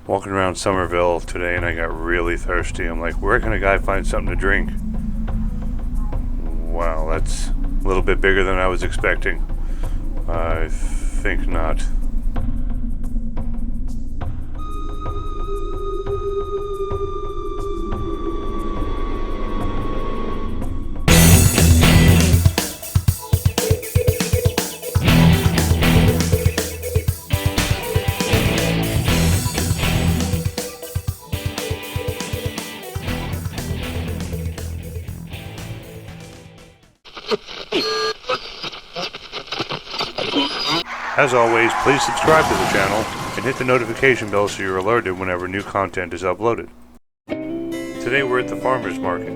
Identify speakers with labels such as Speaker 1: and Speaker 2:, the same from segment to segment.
Speaker 1: Walking around Somerville today and I got really thirsty. I'm like, where can a guy find something to drink? Wow, that's a little bit bigger than I was expecting. I think not. As always, please subscribe to the channel and hit the notification bell so you're alerted whenever new content is uploaded. Today we're at the farmers market.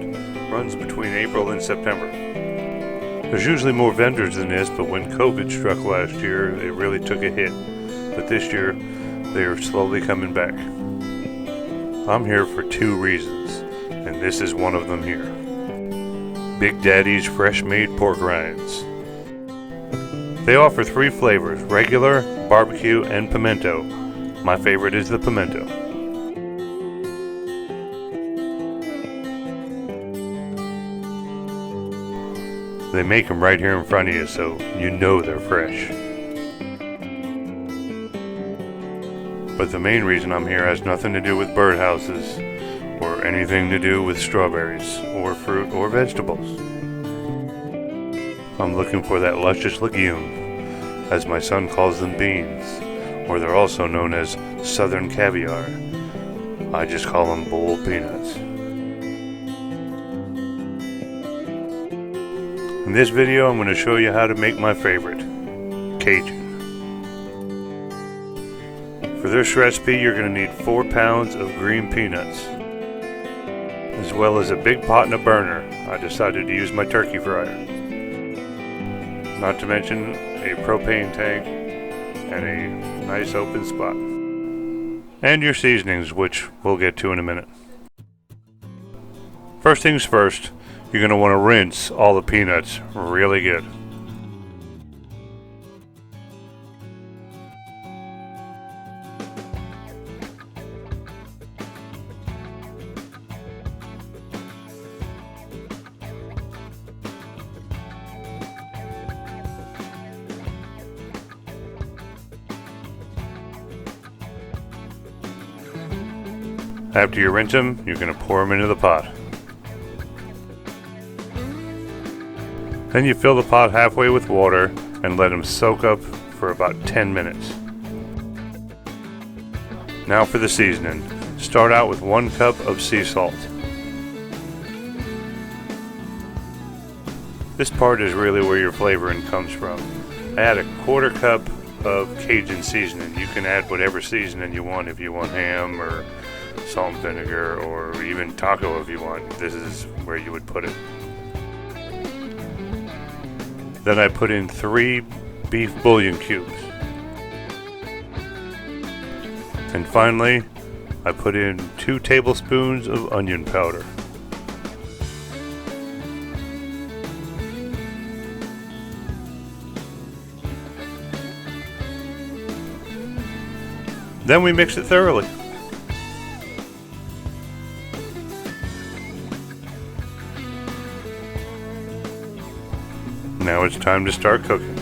Speaker 1: Runs between April and September. There's usually more vendors than this, but when COVID struck last year, it really took a hit. But this year, they are slowly coming back. I'm here for two reasons, and this is one of them here. Big Daddy's fresh-made pork rinds. They offer 3 flavors, regular, barbecue, and pimento. My favorite is the pimento. They make them right here in front of you, so you know they're fresh. But the main reason I'm here has nothing to do with birdhouses, or anything to do with strawberries, or fruit, or vegetables. I'm looking for that luscious legume, as my son calls them beans, or they're also known as southern caviar. I just call them boiled peanuts. In this video, I'm going to show you how to make my favorite, Cajun. For this recipe, you're going to need 4 pounds of green peanuts, as well as a big pot and a burner. I decided to use my turkey fryer. Not to mention a propane tank and a nice open spot. And your seasonings, which we'll get to in a minute. First things first, you're going to want to rinse all the peanuts really good. After you rinse them, you're going to pour them into the pot. Then you fill the pot halfway with water and let them soak up for about 10 minutes. Now for the seasoning. Start out with 1 cup of sea salt. This part is really where your flavoring comes from. I add a 1/4 cup of Cajun seasoning. You can add whatever seasoning you want, if you want ham or salt and vinegar, or even taco if you want. This is where you would put it. Then I put in 3 beef bouillon cubes. And finally, I put in 2 tablespoons of onion powder. Then we mix it thoroughly. Now it's time to start cooking.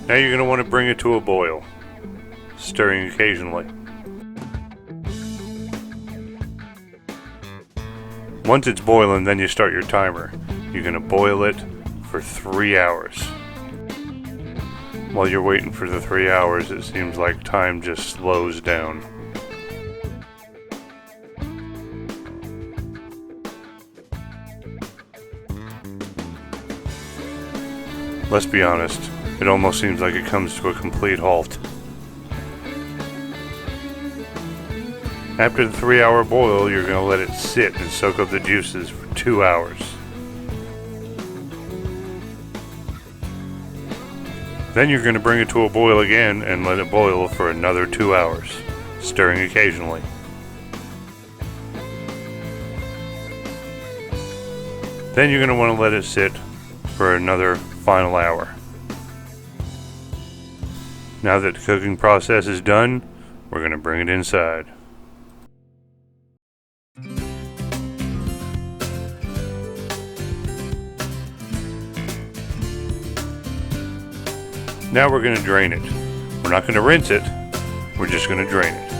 Speaker 1: Now you're going to want to bring it to a boil, stirring occasionally. Once it's boiling, then you start your timer. You're going to boil it for 3 hours. While you're waiting for the 3 hours, it seems like time just slows down. Let's be honest, it almost seems like it comes to a complete halt. After the 3-hour boil, you're going to let it sit and soak up the juices for 2 hours. Then you're going to bring it to a boil again and let it boil for another 2 hours, stirring occasionally. Then you're going to want to let it sit for another final hour. Now that the cooking process is done, we're going to bring it inside. Now we're going to drain it. We're not going to rinse it, we're just going to drain it.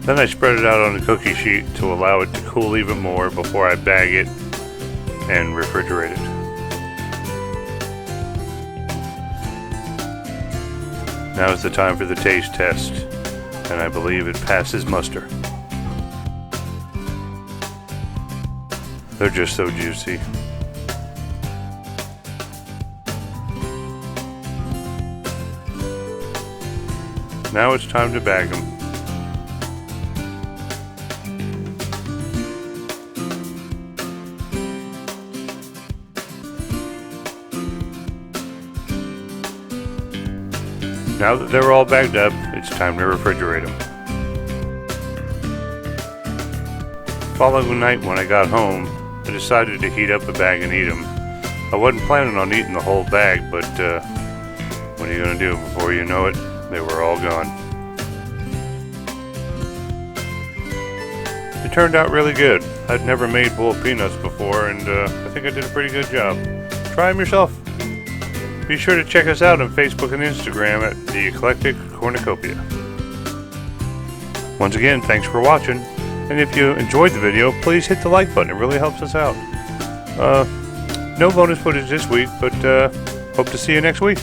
Speaker 1: Then I spread it out on the cookie sheet to allow it to cool even more before I bag it and refrigerate it. Now is the time for the taste test, and I believe it passes muster. They're just so juicy. Now it's time to bag them. Now that they're all bagged up, it's time to refrigerate them. Following night when I got home, I decided to heat up a bag and eat them. I wasn't planning on eating the whole bag, but what are you going to do? Before you know it, they were all gone. It turned out really good. I'd never made boiled peanuts before, and I think I did a pretty good job. Try them yourself. Be sure to check us out on Facebook and Instagram at The Eclectic Cornucopia. Once again, thanks for watching. And if you enjoyed the video, please hit the like button. It really helps us out. No bonus footage this week, but hope to see you next week.